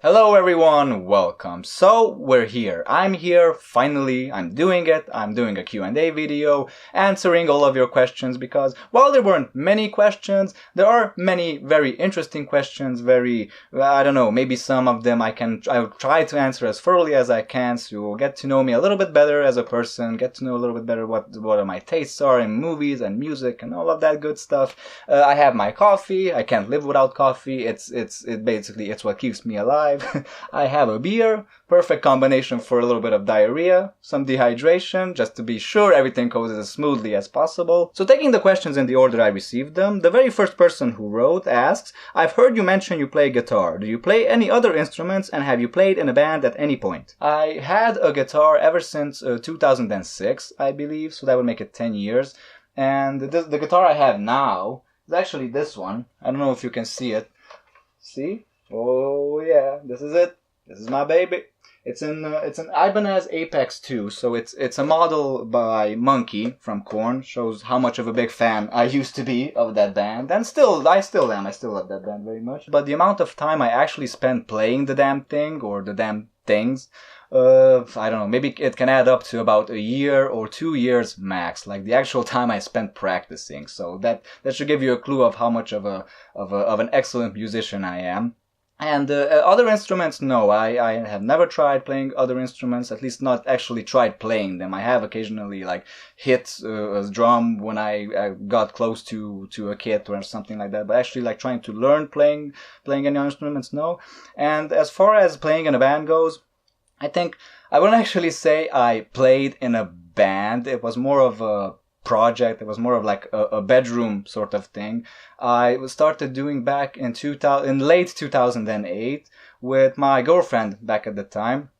Hello everyone, welcome. So we're here. I'm here, finally, I'm doing it. I'm doing a Q&A video, answering all of your questions because while there weren't many questions, there are many very interesting questions, I don't know, maybe some of them I'll try to answer as thoroughly as I can so you'll get to know me a little bit better as a person, get to know a little bit better what my tastes are in movies and music and all of that good stuff. I have my coffee. I can't live without coffee. It's what keeps me alive. I have a beer, perfect combination for a little bit of diarrhea, some dehydration, just to be sure everything goes as smoothly as possible. So taking the questions in the order I received them, the very first person who wrote asks, I've heard you mention you play guitar. Do you play any other instruments and have you played in a band at any point? I had a guitar ever since 2006, I believe, so that would make it 10 years. And the guitar I have now is actually this one. I don't know if you can see it. See? Oh yeah, this is it. This is my baby. It's an Ibanez Apex 2, so it's a model by Monkey from Korn. Shows how much of a big fan I used to be of that band, and I still am. I still love that band very much. But the amount of time I actually spent playing the damn thing or the damn things, I don't know. Maybe it can add up to about a year or 2 years max, like the actual time I spent practicing. So that should give you a clue of how much of an excellent musician I am. And other instruments, no, I have never tried playing other instruments, at least not actually tried playing them. I have occasionally hit a drum when I got close to a kit or something like that, but actually trying to learn playing any instruments, no. And as far as playing in a band goes, I think I wouldn't actually say I played in a band. It was more of a project. It was more of a bedroom sort of thing. I started doing back in late 2008 with my girlfriend back at the time.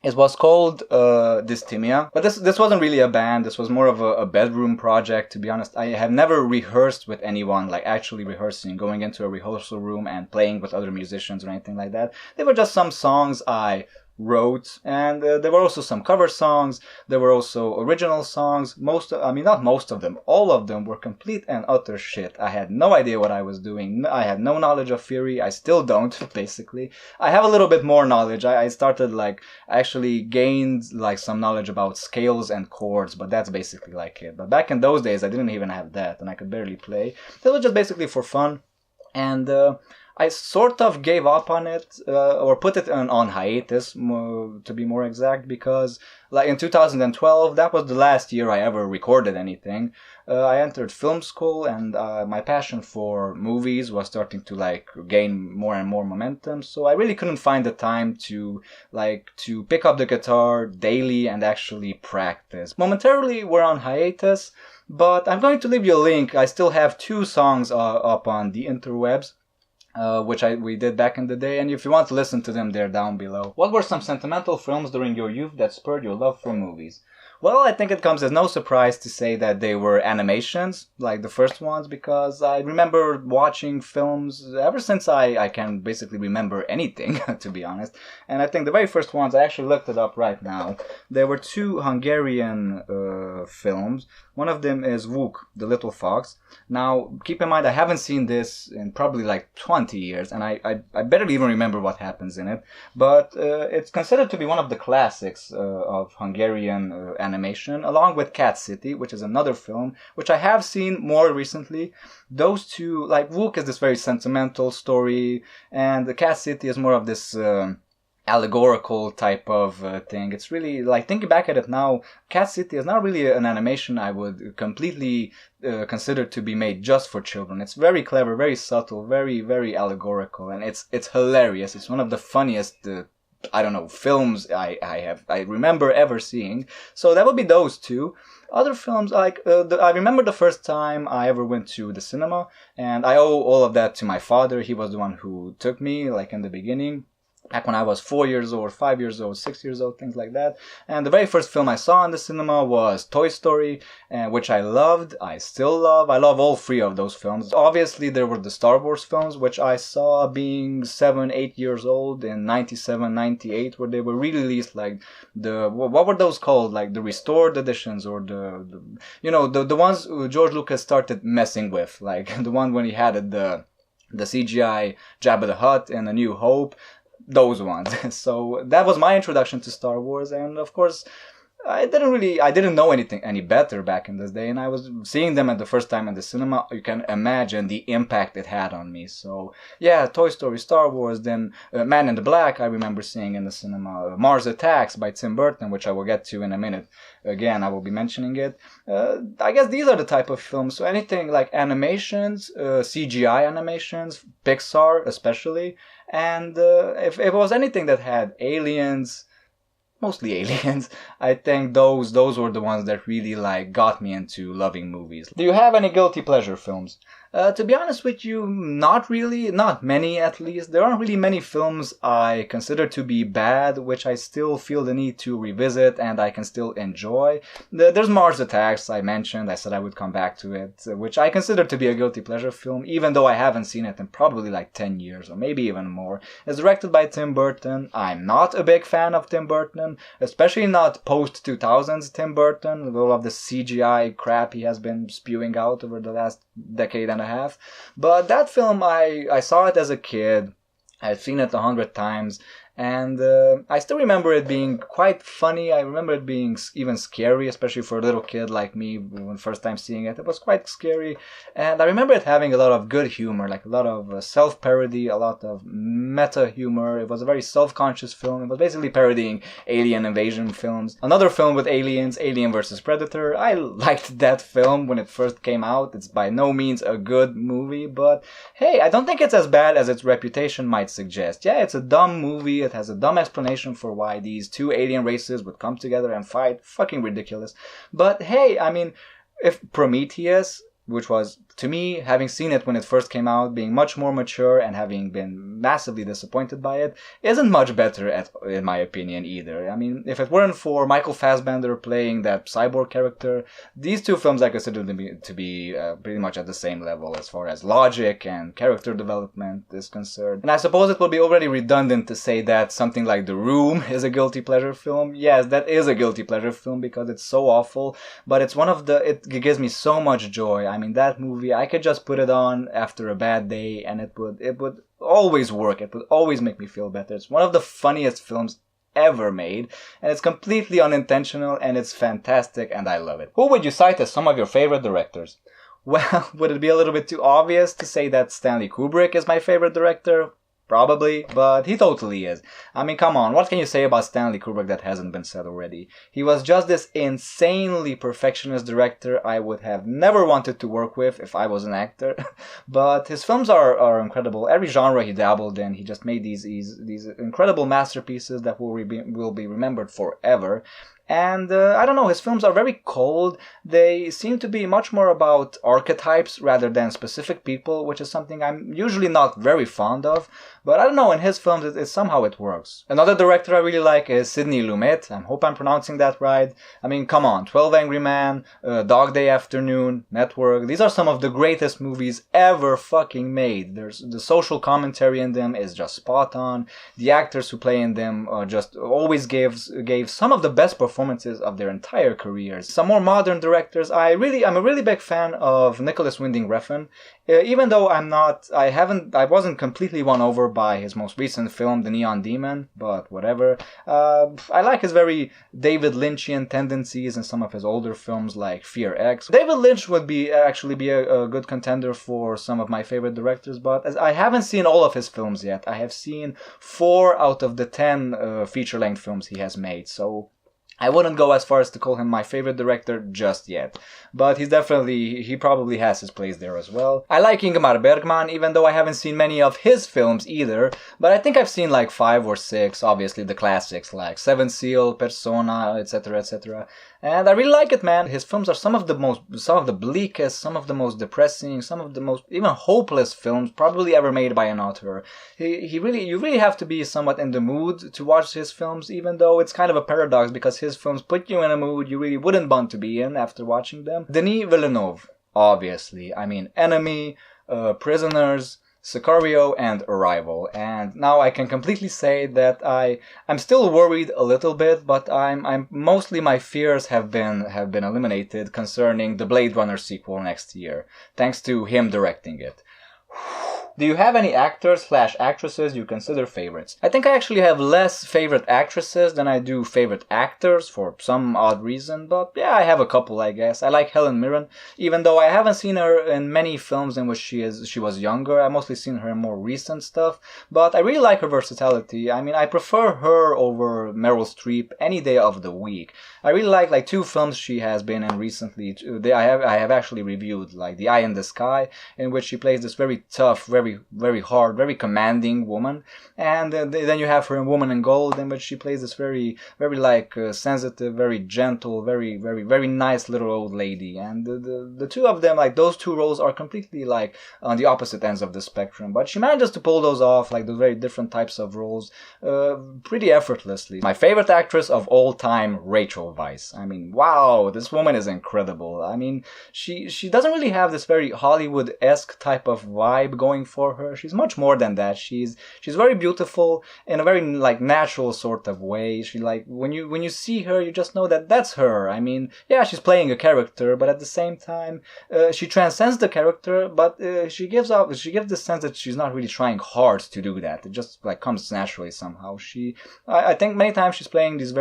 It was called Dysthymia, but this wasn't really a band. This was more of a bedroom project, to be honest. I have never rehearsed with anyone, actually rehearsing, going into a rehearsal room and playing with other musicians or anything like that. They were just some songs I wrote, and there were also some cover songs. There were also original songs. Not most of them, all of them were complete and utter shit. I had no idea what I was doing. I had no knowledge of theory. I still don't, basically. I have a little bit more knowledge. I started I actually gained some knowledge about scales and chords, but that's basically it. But back in those days I didn't even have that, and I could barely play. It was just basically for fun, and I sort of gave up on it, or put it on hiatus, to be more exact, because in 2012, that was the last year I ever recorded anything. I entered film school, and my passion for movies was starting to gain more and more momentum, so I really couldn't find the time to pick up the guitar daily and actually practice. Momentarily, we're on hiatus, but I'm going to leave you a link. I still have 2 songs up on the interwebs, which we did back in the day, and if you want to listen to them, they're down below. What were some sentimental films during your youth that spurred your love for movies? Well, I think it comes as no surprise to say that they were animations, like the first ones, because I remember watching films ever since I can basically remember anything, to be honest. And I think the very first ones, I actually looked it up right now. There were 2 Hungarian films. One of them is Wook, the Little Fox. Now, keep in mind, I haven't seen this in probably 20 years, and I barely even remember what happens in it. But it's considered to be one of the classics of Hungarian animation, along with Cat City, which is another film, which I have seen more recently. Those 2, Wook is this very sentimental story, and the Cat City is more of this allegorical type of thing. It's really, thinking back at it now, Cat City is not really an animation I would completely consider to be made just for children. It's very clever, very subtle, very, very allegorical, and it's hilarious. It's one of the funniest films I remember ever seeing. So that would be those 2. Other films, I remember the first time I ever went to the cinema, and I owe all of that to my father. He was the one who took me, in the beginning. back when I was 4 years old, 5 years old, 6 years old, things like that. And the very first film I saw in the cinema was Toy Story, which I loved, I still love. I love all three of those films. Obviously, there were the Star Wars films, which I saw being 7, 8 years old in 97, 98, where they were re-released, like what were those called? Like the restored editions, or the ones George Lucas started messing with, like the one when he had the CGI Jabba the Hutt in A New Hope. those ones. So that was my introduction to Star Wars, and of course, I didn't know any better back in this day, and I was seeing them at the first time in the cinema. You can imagine the impact it had on me. So yeah, Toy Story, Star Wars, then Man in the Black I remember seeing in the cinema, Mars Attacks by Tim Burton, which I will get to in a minute. Again, I will be mentioning it. I guess these are the type of films, so anything like animations, CGI animations, Pixar especially, and if it was anything that had aliens, mostly aliens, I think those were the ones that really like got me into loving movies. Do you have any guilty pleasure films? To be honest with you, not really, not many at least. There aren't really many films I consider to be bad, which I still feel the need to revisit and I can still enjoy. There's Mars Attacks, I mentioned, I said I would come back to it, which I consider to be a guilty pleasure film, even though I haven't seen it in probably like 10 years or maybe even more. It's directed by Tim Burton. I'm not a big fan of Tim Burton, especially not post-2000s Tim Burton, with all of the CGI crap he has been spewing out over the last decade and a half. But that film, I saw it as a kid. I've seen it 100 times, and I still remember it being quite funny. I remember it being even scary, especially for a little kid like me when first time seeing it. It was quite scary, and I remember it having a lot of good humor, like a lot of self-parody, a lot of meta humor. It was a very self-conscious film. It was basically parodying alien invasion films. Another film with aliens, Alien vs. Predator. I liked that film when it first came out. It's by no means a good movie, but hey, I don't think it's as bad as its reputation might suggest. Yeah, it's a dumb movie. It has a dumb explanation for why these two alien races would come together and fight. Fucking ridiculous. But hey, I mean, if Prometheus, which was, to me, having seen it when it first came out, being much more mature and having been massively disappointed by it, isn't much better, in my opinion, either. I mean, if it weren't for Michael Fassbender playing that cyborg character, these two films I consider to be pretty much at the same level as far as logic and character development is concerned. And I suppose it would be already redundant to say that something like The Room is a guilty pleasure film. Yes, that is a guilty pleasure film because it's so awful, but it's it gives me so much joy. I mean, that movie, I could just put it on after a bad day and it would always work. It would always make me feel better. It's one of the funniest films ever made, and it's completely unintentional, and it's fantastic, and I love it. Who would you cite as some of your favorite directors? Well, would it be a little bit too obvious to say that Stanley Kubrick is my favorite director? Probably, but he totally is. I mean, come on, what can you say about Stanley Kubrick that hasn't been said already? He was just this insanely perfectionist director I would have never wanted to work with if I was an actor. But his films are incredible. Every genre he dabbled in, he just made these incredible masterpieces that will be remembered forever. And I don't know, his films are very cold. They seem to be much more about archetypes rather than specific people, which is something I'm usually not very fond of. But I don't know, in his films, somehow it works. Another director I really like is Sidney Lumet. I hope I'm pronouncing that right. I mean, come on, 12 Angry Men, Dog Day Afternoon, Network. These are some of the greatest movies ever fucking made. The social commentary in them is just spot on. The actors who play in them just always gave some of the best performances of their entire careers. Some more modern directors, I'm a really big fan of Nicholas Winding Refn. Even though I wasn't completely won over by his most recent film, The Neon Demon, but whatever. I like his very David Lynchian tendencies in some of his older films like Fear X. David Lynch would actually be a good contender for some of my favorite directors, but as I haven't seen all of his films yet. I have seen 4 out of the 10 feature-length films he has made, so I wouldn't go as far as to call him my favorite director just yet, but he probably has his place there as well. I like Ingmar Bergman, even though I haven't seen many of his films either, but I think I've seen like 5 or 6, obviously the classics like Seven Seal, Persona, etc., etc. And I really like it, man. His films are some of the bleakest, some of the most depressing, some of the most even hopeless films probably ever made by an author. You really have to be somewhat in the mood to watch his films, even though it's kind of a paradox because his films put you in a mood you really wouldn't want to be in after watching them. Denis Villeneuve, obviously. I mean, Enemy, Prisoners, Sicario, and Arrival. And now I can completely say that I'm still worried a little bit, but I'm mostly my fears have been eliminated concerning the Blade Runner sequel next year, thanks to him directing it. Do you have any actors/actresses you consider favorites? I think I actually have less favorite actresses than I do favorite actors for some odd reason, but yeah, I have a couple, I guess. I like Helen Mirren, even though I haven't seen her in many films in which she was younger. I've mostly seen her in more recent stuff, but I really like her versatility. I mean, I prefer her over Meryl Streep any day of the week. I really like two films she has been in recently. I have actually reviewed, like The Eye in the Sky, in which she plays this very tough, very hard, very commanding woman, and then you have her in Woman in Gold, in which she plays this very sensitive, very gentle, very nice little old lady. And the two of them, like those two roles, are completely like on the opposite ends of the spectrum, but she manages to pull those off, like those very different types of roles, pretty effortlessly. My favorite actress of all time, Rachel Weisz. I mean, wow, this woman is incredible. I mean, she doesn't really have this very Hollywood-esque type of vibe going for her. She's much more than that. She's very beautiful in a very like natural sort of way. She like when you see her, you just know that that's her. I mean, yeah, she's playing a character, but at the same time, she transcends the character, but she gives the sense that she's not really trying hard to do that. It just like comes naturally somehow. I think many times she's playing these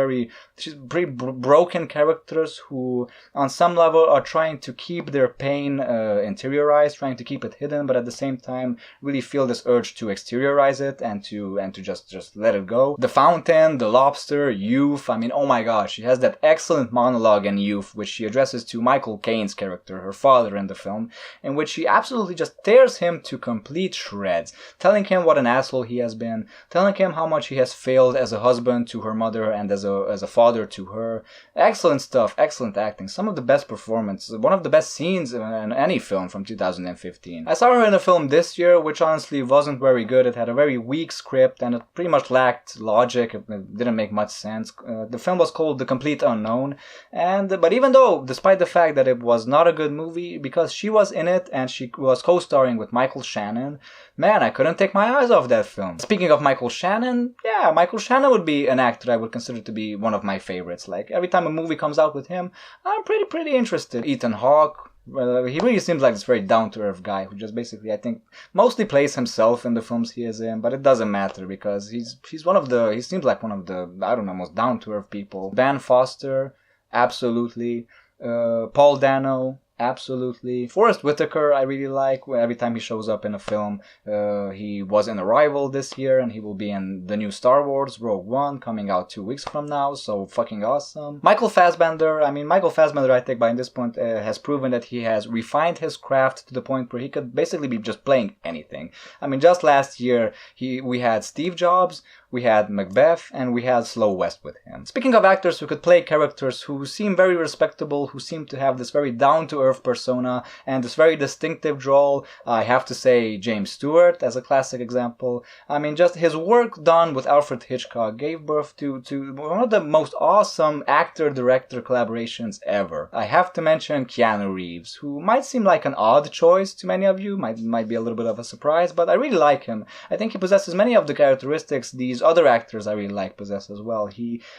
she's pretty broken characters who on some level are trying to keep their pain interiorized, trying to keep it hidden, but at the same time really feel this urge to exteriorize it and to just let it go. The Fountain, The Lobster, Youth. I mean, oh my gosh, she has that excellent monologue in Youth, which she addresses to Michael Caine's character, her father in the film, in which she absolutely just tears him to complete shreds, telling him what an asshole he has been, telling him how much he has failed as a husband to her mother and as a father to her. Excellent stuff, excellent acting, some of the best performances, one of the best scenes in any film from 2015. I saw her in a film this year, which honestly wasn't very good. It had a very weak script and it pretty much lacked logic. It didn't make much sense. The film was called The Complete Unknown, but even though, despite the fact that it was not a good movie, because she was in it and she was co-starring with Michael Shannon, man, I couldn't take my eyes off that film. Speaking of Michael Shannon, yeah, Michael Shannon would be an actor I would consider to be one of my favorites. Like, every time a movie comes out with him, I'm pretty interested. Ethan Hawke, he really seems like this very down-to-earth guy who just basically, I think, mostly plays himself in the films he is in, but it doesn't matter because he seems like one of the, I don't know, most down-to-earth people. Ben Foster, absolutely. Paul Dano, absolutely. Forrest Whitaker, I really like. Every time he shows up in a film, he was in Arrival this year, and he will be in the new Star Wars, Rogue One, coming out 2 weeks from now, so fucking awesome. Michael Fassbender, I think by this point has proven that he has refined his craft to the point where he could basically be just playing anything. I mean, just last year, we had Steve Jobs, we had Macbeth, and we had Slow West with him. Speaking of actors who could play characters who seem very respectable, who seem to have this very down-to-earth persona and this very distinctive drawl, I have to say James Stewart as a classic example. I mean, just his work done with Alfred Hitchcock gave birth to one of the most awesome actor-director collaborations ever. I have to mention Keanu Reeves, who might seem like an odd choice to many of you, might be a little bit of a surprise, but I really like him. I think he possesses many of the characteristics these other actors I really like possess as well.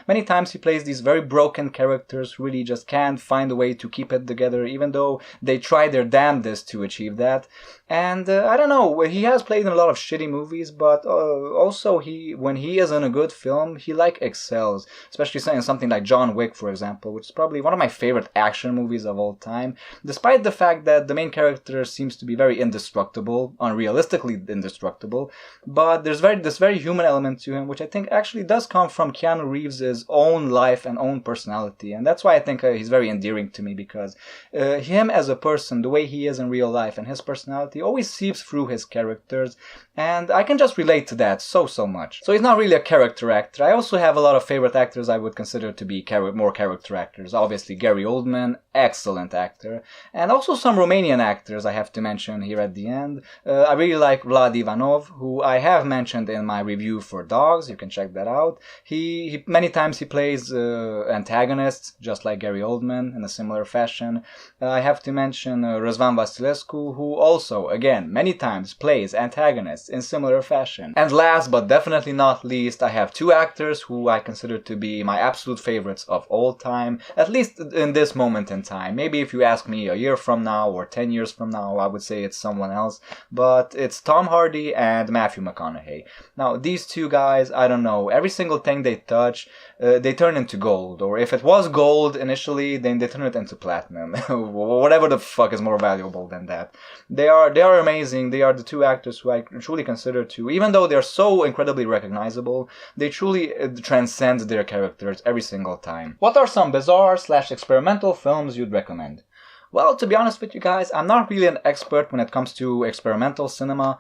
Many times he plays these very broken characters who really just can't find a way to keep it together, even though they try their damnedest to achieve that. And I don't know, he has played in a lot of shitty movies, but also when he is in a good film, he excels. Especially in something like John Wick, for example, which is probably one of my favorite action movies of all time. Despite the fact that the main character seems to be very indestructible, unrealistically indestructible, but there's this very human element to him, which I think actually does come from Keanu Reeves' own life and own personality. And that's why I think he's very endearing to me, because him as a person, the way he is in real life, and his personality always seeps through his characters, and I can just relate to that so much. So he's not really a character actor. I also have a lot of favorite actors I would consider to be more character actors. Obviously Gary Oldman, excellent actor, and also some Romanian actors I have to mention here at the end. I really like Vlad Ivanov, who I have mentioned in my review for Dogs. You can check that out. He many times he plays antagonists, just like Gary Oldman, in a similar fashion. I have to mention Răzvan Vasilescu, who also, again, many times plays antagonists in similar fashion. And last but definitely not least, I have two actors who I consider to be my absolute favorites of all time, at least in this moment in time. Maybe if you ask me a year from now or 10 years from now, I would say it's someone else, but it's Tom Hardy and Matthew McConaughey. Now, these two guys, I don't know, every single thing they touch, they turn into gold, or if it was gold initially, then they turn it into platinum. Whatever the fuck is more valuable than that. They are amazing. They are the two actors who I truly consider to, even though they're so incredibly recognizable, they truly transcend their characters every single time. What are some bizarre / experimental films you'd recommend? Well, to be honest with you guys, I'm not really an expert when it comes to experimental cinema.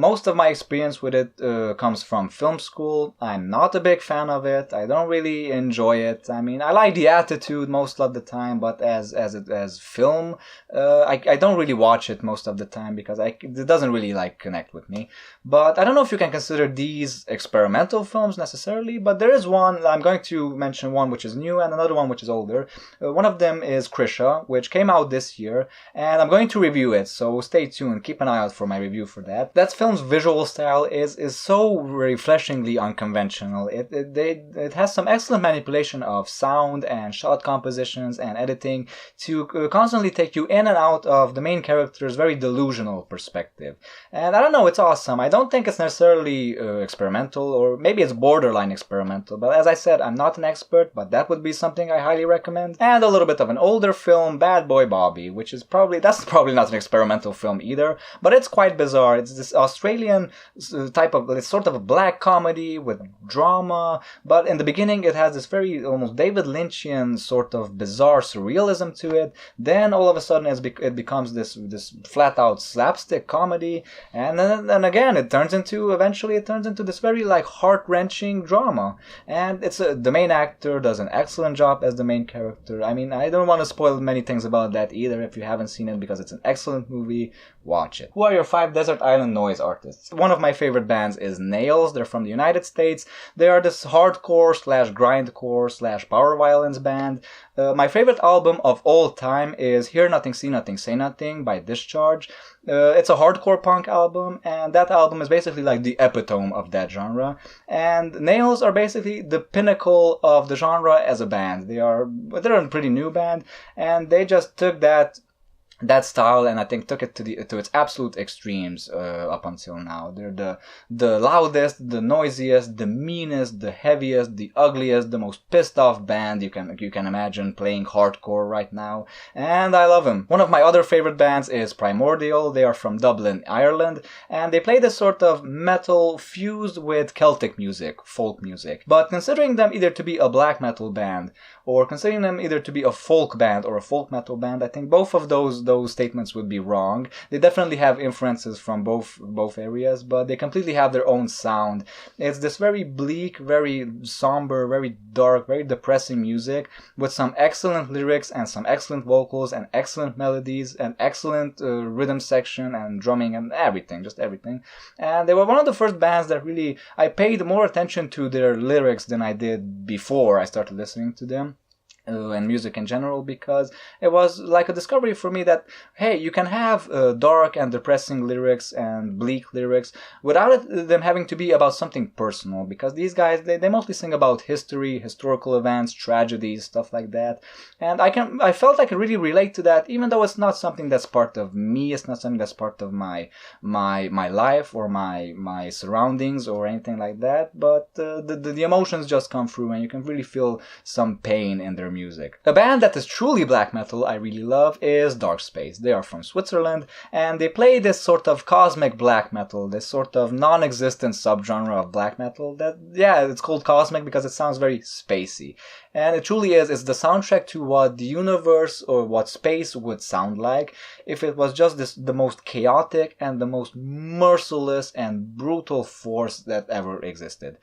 Most of my experience with it comes from film school. I'm not a big fan of it. I don't really enjoy it. I mean, I like the attitude most of the time, but as film, I don't really watch it most of the time because it doesn't really connect with me. But I don't know if you can consider these experimental films necessarily, but there is one. I'm going to mention one which is new and another one which is older. One of them is Krisha, which came out this year, and I'm going to review it, so stay tuned, keep an eye out for my review for that. That film's visual style is so refreshingly unconventional. It has some excellent manipulation of sound and shot compositions and editing to constantly take you in and out of the main character's very delusional perspective. And I don't know, it's awesome. I don't think it's necessarily experimental, or maybe it's borderline experimental, but as I said, I'm not an expert, but that would be something I highly recommend. And a little bit of an older film, Bad Boy Bobby, which is probably not an experimental film either, but it's quite bizarre. It's this Australian type of, it's sort of a black comedy with drama, but in the beginning it has this very almost David Lynchian sort of bizarre surrealism to it. Then all of a sudden it becomes this flat out slapstick comedy, and then again it turns into this very heart-wrenching drama. And the main actor does an excellent job as the main character. I mean, I don't want to spoil many things about that either if you haven't seen it, because it's an excellent movie. Watch it. Who are your 5 desert island noise artists? One of my favorite bands is Nails. They're from the United States. They are this hardcore / grindcore / power violence band. My favorite album of all time is Hear Nothing, See Nothing, Say Nothing by Discharge. It's a hardcore punk album, and that album is basically like the epitome of that genre. And Nails are basically the pinnacle of the genre as a band. They're a pretty new band, and they just took that style and I think took it to its absolute extremes up until now. They're the loudest, the noisiest, the meanest, the heaviest, the ugliest, the most pissed off band you can imagine playing hardcore right now, and I love them. One of my other favorite bands is Primordial. They are from Dublin, Ireland, and they play this sort of metal fused with Celtic music, folk music. But considering them either to be a black metal band or considering them either to be a folk band or a folk metal band, I think both of those statements would be wrong. They definitely have influences from both areas, but they completely have their own sound. It's this very bleak, very somber, very dark, very depressing music with some excellent lyrics and some excellent vocals and excellent melodies and excellent rhythm section and drumming and everything, just everything. And they were one of the first bands that really, I paid more attention to their lyrics than I did before I started listening to them. And music in general, because it was like a discovery for me that, hey, you can have dark and depressing lyrics and bleak lyrics without them having to be about something personal, because these guys, they mostly sing about history, historical events, tragedies, stuff like that, and I felt I could really relate to that, even though it's not something that's part of me, it's not something that's part of my life or my surroundings or anything like that, but the emotions just come through and you can really feel some pain in their music. A band that is truly black metal I really love is Dark Space. They are from Switzerland, and they play this sort of cosmic black metal, this sort of non-existent subgenre of black metal that, yeah, it's called cosmic because it sounds very spacey. And it truly is. It's the soundtrack to what the universe or what space would sound like if it was just the most chaotic and the most merciless and brutal force that ever existed.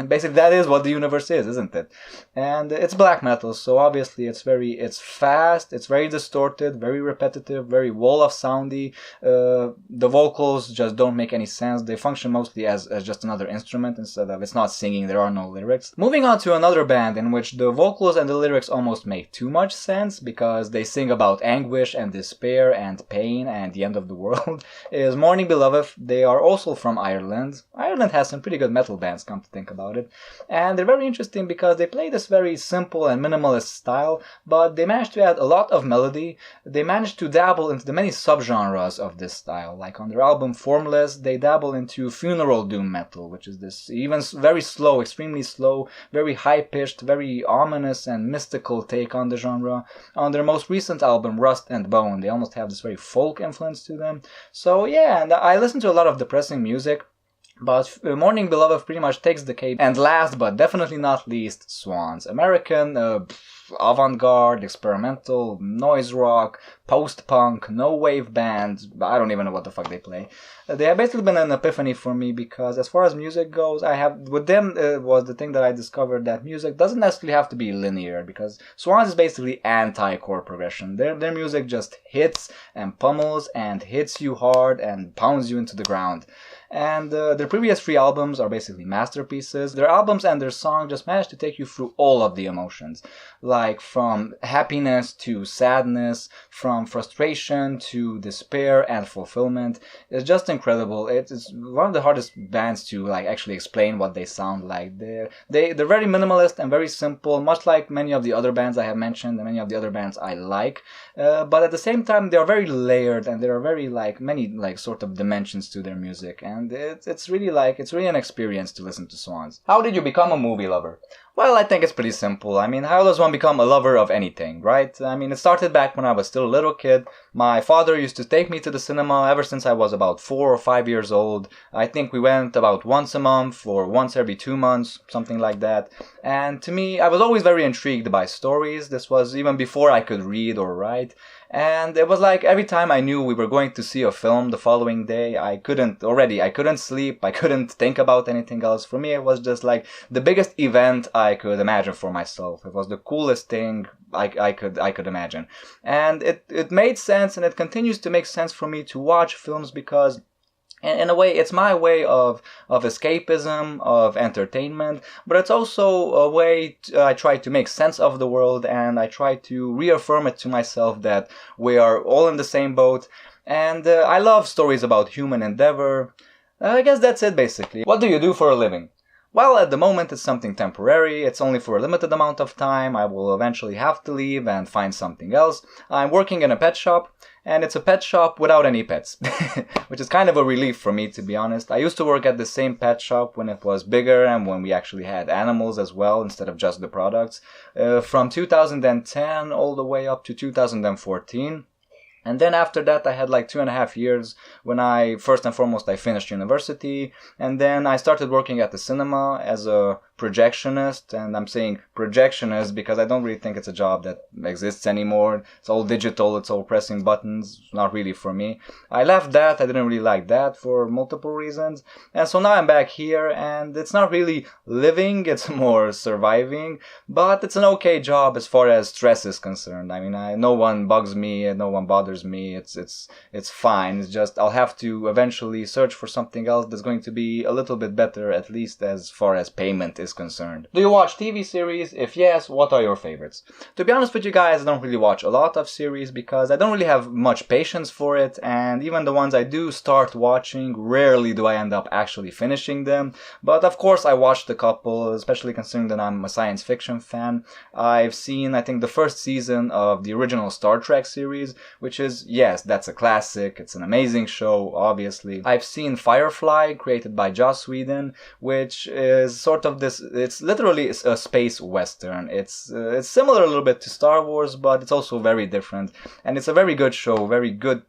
Basically, that is what the universe is, isn't it? And it's black metal, so obviously it's fast, it's very distorted, very repetitive, very wall of soundy. The vocals just don't make any sense. They function mostly as just another instrument instead of, it's not singing, there are no lyrics. Moving on to another band in which the vocals and the lyrics almost make too much sense because they sing about anguish and despair and pain and the end of the world, is Mourning Beloved. They are also from Ireland. Ireland has some pretty good metal bands, come to think about it. And they're very interesting because they play this very simple and minimalist style, but they managed to add a lot of melody. They managed to dabble into the many subgenres of this style. Like on their album Formless, they dabble into funeral doom metal, which is this even very slow, extremely slow, very high-pitched, very ominous and mystical take on the genre. On their most recent album, Rust and Bone, they almost have this very folk influence to them. So yeah, and I listen to a lot of depressing music, but Mourning Beloved pretty much takes the cake. And last but definitely not least, Swans. American, avant-garde, experimental, noise rock, post-punk, no-wave band. I don't even know what the fuck they play. They have basically been an epiphany for me because as far as music goes, with them was the thing that I discovered that music doesn't necessarily have to be linear, because Swans is basically anti-chord progression. Their music just hits and pummels and hits you hard and pounds you into the ground. And their previous 3 albums are basically masterpieces. Their albums and their songs just manage to take you through all of the emotions. Like from happiness to sadness, from frustration to despair and fulfillment. It's just incredible. It's one of the hardest bands to like actually explain what they sound like. They're very minimalist and very simple, much like many of the other bands I have mentioned and many of the other bands I like. But at the same time, they are very layered and there are very many sort of dimensions to their music. And it's really an experience to listen to Swans. How did you become a movie lover? Well, I think it's pretty simple. I mean, how does one become a lover of anything, right? I mean, it started back when I was still a little kid. My father used to take me to the cinema ever since I was about 4 or 5 years old. I think we went about once a month or once every 2 months, something like that. And to me, I was always very intrigued by stories. This was even before I could read or write. And it was like every time I knew we were going to see a film the following day, I couldn't sleep, I couldn't think about anything else. For me, it was just like the biggest event I could imagine for myself. It was the coolest thing I could imagine. And it made sense, and it continues to make sense for me to watch films because in a way, it's my way of escapism, of entertainment, but it's also a way I try to make sense of the world, and I try to reaffirm it to myself that we are all in the same boat. And I love stories about human endeavor. I guess that's it, basically. What do you do for a living? Well, at the moment it's something temporary, it's only for a limited amount of time, I will eventually have to leave and find something else. I'm working in a pet shop, and it's a pet shop without any pets, which is kind of a relief for me, to be honest. I used to work at the same pet shop when it was bigger and when we actually had animals as well instead of just the products, from 2010 all the way up to 2014. And then after that, I had 2.5 years when I finished university, and then I started working at the cinema as a projectionist, and I'm saying projectionist because I don't really think it's a job that exists anymore. It's all digital, it's all pressing buttons, not really for me. I left that, I didn't really like that for multiple reasons, and so now I'm back here, and it's not really living, it's more surviving, but it's an okay job as far as stress is concerned. I mean, no one bugs me, no one bothers me, it's fine. It's just I'll have to eventually search for something else that's going to be a little bit better, at least as far as payment is concerned. Do you watch TV series? If yes, what are your favorites? To be honest with you guys, I don't really watch a lot of series because I don't really have much patience for it, and even the ones I do start watching, rarely do I end up actually finishing them. But of course I watched a couple, especially considering that I'm a science fiction fan. I've seen, I think, the first season of the original Star Trek series, which is, yes, that's a classic. It's an amazing show, obviously. I've seen Firefly, created by Joss Whedon, which is sort of this, it's literally a space western. It's similar a little bit to Star Wars, but it's also very different. And it's a very good show, very good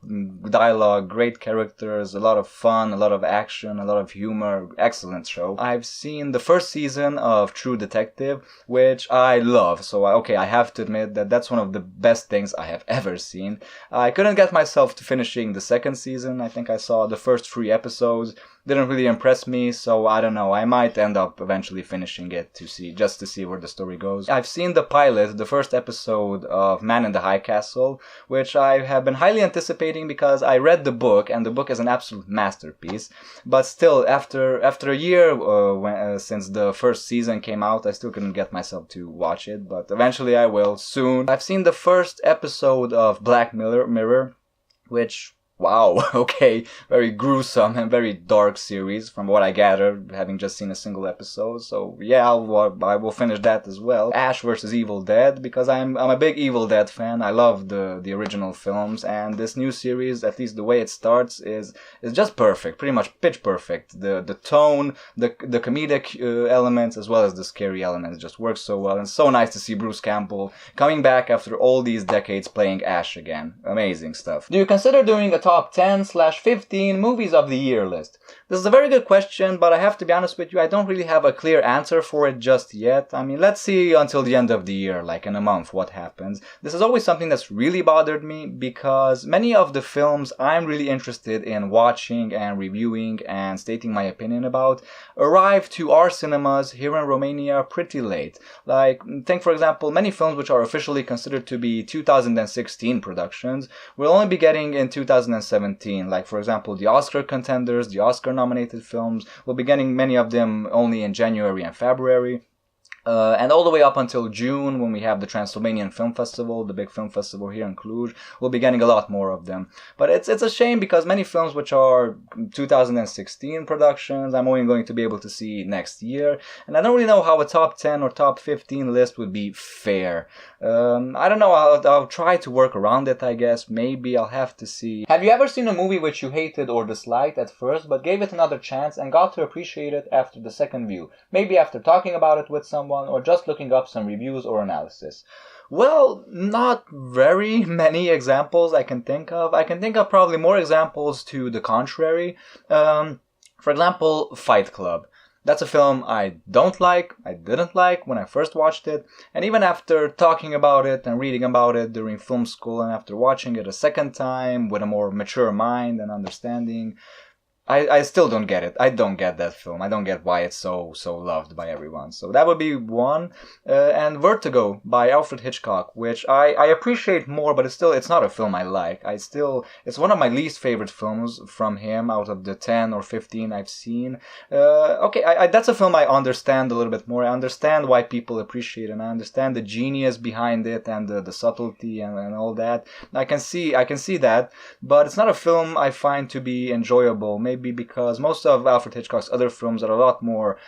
dialogue, great characters, a lot of fun, a lot of action, a lot of humor, excellent show. I've seen the first season of True Detective, which I love. So, I have to admit that that's one of the best things I have ever seen. I couldn't get myself to finishing the second season. I think I saw the first 3 episodes, didn't really impress me, so I don't know. I might end up eventually finishing it just to see where the story goes. I've seen the pilot, the first episode of Man in the High Castle, which I have been highly anticipating because I read the book, and the book is an absolute masterpiece. But still, after a year since the first season came out, I still couldn't get myself to watch it, but eventually I will soon. I've seen the first episode of Black Mirror, which, wow, okay, very gruesome and very dark series from what I gather, having just seen a single episode. So yeah, I will finish that as well. Ash vs. Evil Dead, because I'm a big Evil Dead fan. I love the original films, and this new series, at least the way it starts, is just perfect, pretty much pitch perfect. The tone, the comedic elements, as well as the scary elements, just work so well. And so nice to see Bruce Campbell coming back after all these decades playing Ash again. Amazing stuff. Do you consider doing a top 10/15 movies of the year list? This is a very good question, but I have to be honest with you, I don't really have a clear answer for it just yet. I mean, let's see until the end of the year, like in a month, what happens. This is always something that's really bothered me, because many of the films I'm really interested in watching and reviewing and stating my opinion about arrive to our cinemas here in Romania pretty late. Like, think for example, many films which are officially considered to be 2016 productions will only be getting in 2017, like for example the Oscar contenders, the Oscar nominated films. We'll be getting many of them only in January and February. And all the way up until June, when we have the Transylvanian Film Festival, the big film festival here in Cluj, we'll be getting a lot more of them. But it's a shame, because many films which are 2016 productions, I'm only going to be able to see next year. And I don't really know how a top 10 or top 15 list would be fair. I don't know, I'll try to work around it, I guess. Maybe I'll have to see. Have you ever seen a movie which you hated or disliked at first, but gave it another chance and got to appreciate it after the second view? Maybe after talking about it with someone, or just looking up some reviews or analysis? Well, not very many examples I can think of. I can think of probably more examples to the contrary. For example, Fight Club. That's a film I didn't like when I first watched it, and even after talking about it and reading about it during film school, and after watching it a second time with a more mature mind and understanding, I still don't get it. I don't get that film. I don't get why it's so loved by everyone. So that would be one. And Vertigo by Alfred Hitchcock, which I appreciate more, but it's not a film I like. It's one of my least favorite films from him out of the 10 or 15 I've seen. That's a film I understand a little bit more. I understand why people appreciate it, and I understand the genius behind it and the subtlety and all that. I can see that, but it's not a film I find to be enjoyable. Maybe because most of Alfred Hitchcock's other films are a lot more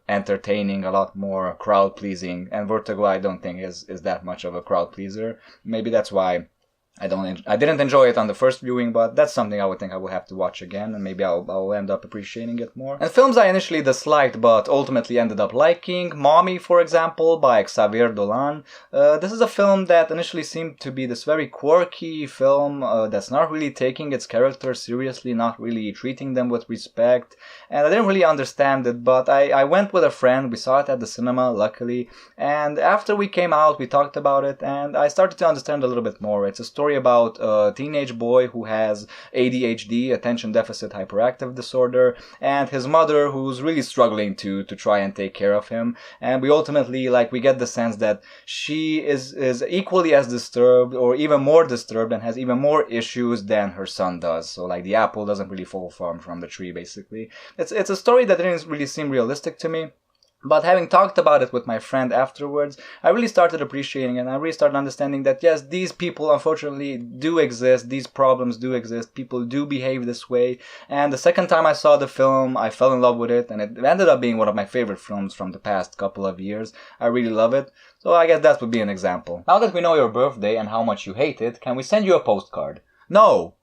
entertaining, a lot more crowd-pleasing, and Vertigo I don't think is that much of a crowd-pleaser. Maybe that's why I didn't enjoy it on the first viewing, but that's something I would think I will have to watch again, and maybe I'll end up appreciating it more. And films I initially disliked but ultimately ended up liking: Mommy, for example, by Xavier Dolan. This is a film that initially seemed to be this very quirky film that's not really taking its characters seriously, not really treating them with respect, and I didn't really understand it, but I went with a friend, we saw it at the cinema, luckily, and after we came out, we talked about it, and I started to understand a little bit more. It's a story about a teenage boy who has ADHD, attention deficit hyperactive disorder, and his mother who's really struggling to try and take care of him. And we ultimately, we get the sense that she is equally as disturbed, or even more disturbed, and has even more issues than her son does. So the apple doesn't really fall from the tree, basically. It's a story that didn't really seem realistic to me. But having talked about it with my friend afterwards, I really started appreciating it, and I really started understanding that yes, these people unfortunately do exist, these problems do exist, people do behave this way. And the second time I saw the film, I fell in love with it, and it ended up being one of my favorite films from the past couple of years. I really love it. So I guess that would be an example. Now that we know your birthday and how much you hate it, can we send you a postcard? No!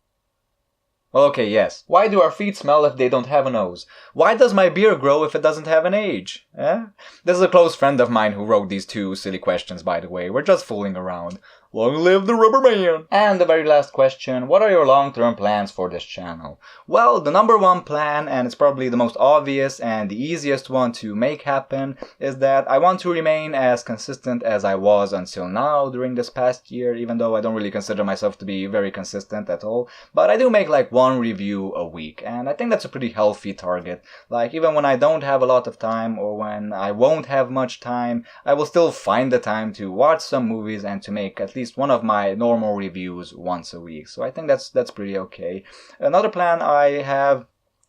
Okay, yes. Why do our feet smell if they don't have a nose? Why does my beard grow if it doesn't have an age? This is a close friend of mine who wrote these two silly questions, by the way. We're just fooling around. Long live the rubber man! And the very last question, what are your long-term plans for this channel? Well, the number one plan, and it's probably the most obvious and the easiest one to make happen, is that I want to remain as consistent as I was until now during this past year, even though I don't really consider myself to be very consistent at all. But I do make like one review a week, and I think that's a pretty healthy target. Like, even when I don't have a lot of time, or when I won't have much time, I will still find the time to watch some movies and to make at least one of my normal reviews once a week. So I think that's pretty okay. Another plan I have,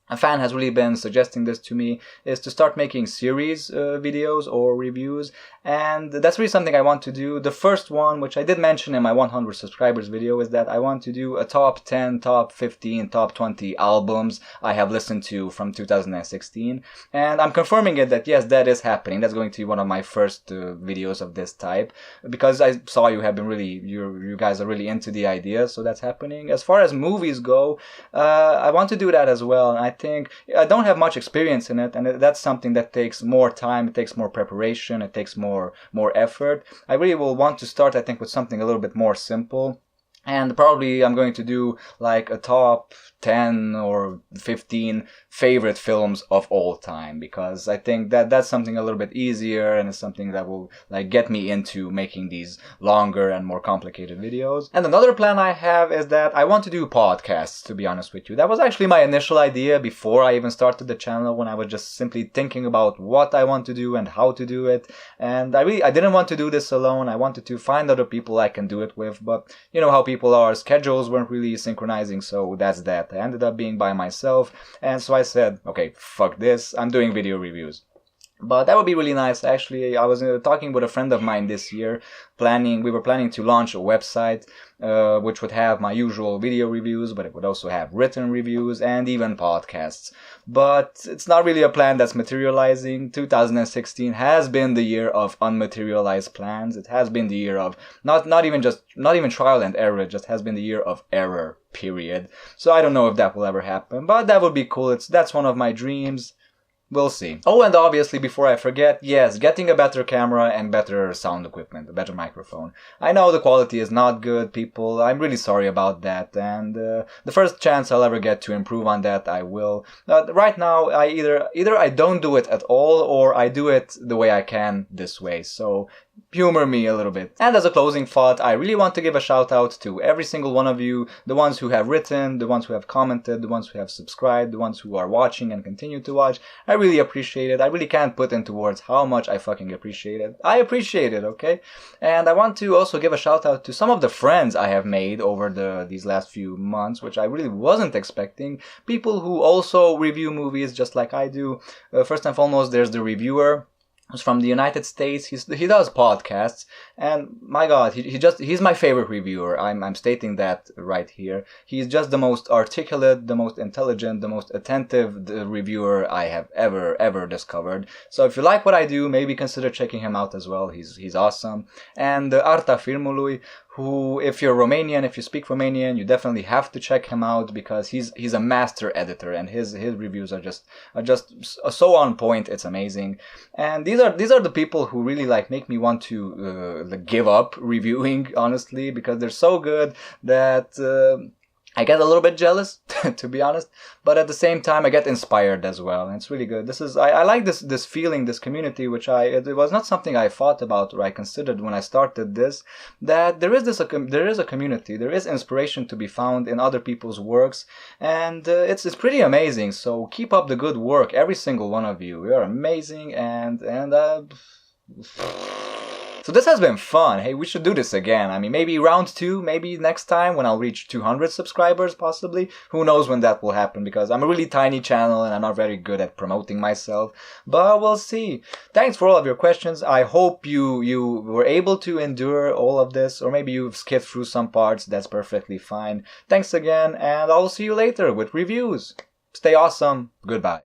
a fan has really been suggesting this to me, is to start making series videos or reviews, and that's really something I want to do. The first one, which I did mention in my 100 subscribers video, is that I want to do a top 10, top 15, top 20 albums I have listened to from 2016, and I'm confirming it that yes, that is happening. That's going to be one of my first videos of this type, because I saw you have been really, you guys are really into the idea, so that's happening. As far as movies go, I want to do that as well, and I think I don't have much experience in it, and that's something that takes more time, it takes more preparation, it takes more effort. I really will want to start, I think, with something a little bit more simple. And probably I'm going to do like a top 10 or 15 favorite films of all time, because I think that that's something a little bit easier, and it's something that will like get me into making these longer and more complicated videos. And another plan I have is that I want to do podcasts, to be honest with you. That was actually my initial idea before I even started the channel, when I was just simply thinking about what I want to do and how to do it. And I didn't want to do this alone. I wanted to find other people I can do it with, but you know how people are, schedules weren't really synchronizing, so that's that. I ended up being by myself, and so I said, okay, fuck this, I'm doing video reviews. But that would be really nice. Actually, I was talking with a friend of mine this year, we were planning to launch a website which would have my usual video reviews, but it would also have written reviews and even podcasts. But it's not really a plan that's materializing. 2016 has been the year of unmaterialized plans. It has been the year of not even trial and error, it just has been the year of error, period. So I don't know if that will ever happen, but that would be cool. That's one of my dreams. We'll see. Oh, and obviously, before I forget, yes, getting a better camera and better sound equipment, a better microphone. I know the quality is not good, people. I'm really sorry about that, and the first chance I'll ever get to improve on that, I will. Right now, I either I don't do it at all, or I do it the way I can this way, so humor me a little bit. And as a closing thought, I really want to give a shout out to every single one of you, the ones who have written, the ones who have commented, the ones who have subscribed, the ones who are watching and continue to watch. I really appreciate it. I really can't put into words how much I fucking appreciate it. I appreciate it, okay? And I want to also give a shout out to some of the friends I have made over these last few months, which I really wasn't expecting. People who also review movies just like I do. First and foremost, there's the reviewer. He's from the United States. He does podcasts, and my God, he's my favorite reviewer. I'm stating that right here. He's just the most articulate, the most intelligent, the most attentive reviewer I have ever discovered. So if you like what I do, maybe consider checking him out as well. He's awesome. And Arta Firmului, who, if you're Romanian, if you speak Romanian, you definitely have to check him out, because he's a master editor, and his reviews are just so on point. It's amazing. And these are the people who really like make me want to give up reviewing, honestly, because they're so good that I get a little bit jealous, to be honest, but at the same time I get inspired as well, and it's really good. I like this feeling, this community, which it was not something I thought about or I considered when I started this, that there is a community, there is inspiration to be found in other people's works, and it's pretty amazing. So keep up the good work, every single one of you. You're amazing, and so this has been fun. Hey, we should do this again. I mean, maybe round 2, maybe next time when I'll reach 200 subscribers, possibly. Who knows when that will happen, because I'm a really tiny channel and I'm not very good at promoting myself. But we'll see. Thanks for all of your questions. I hope you were able to endure all of this, or maybe you've skipped through some parts. That's perfectly fine. Thanks again, and I'll see you later with reviews. Stay awesome. Goodbye.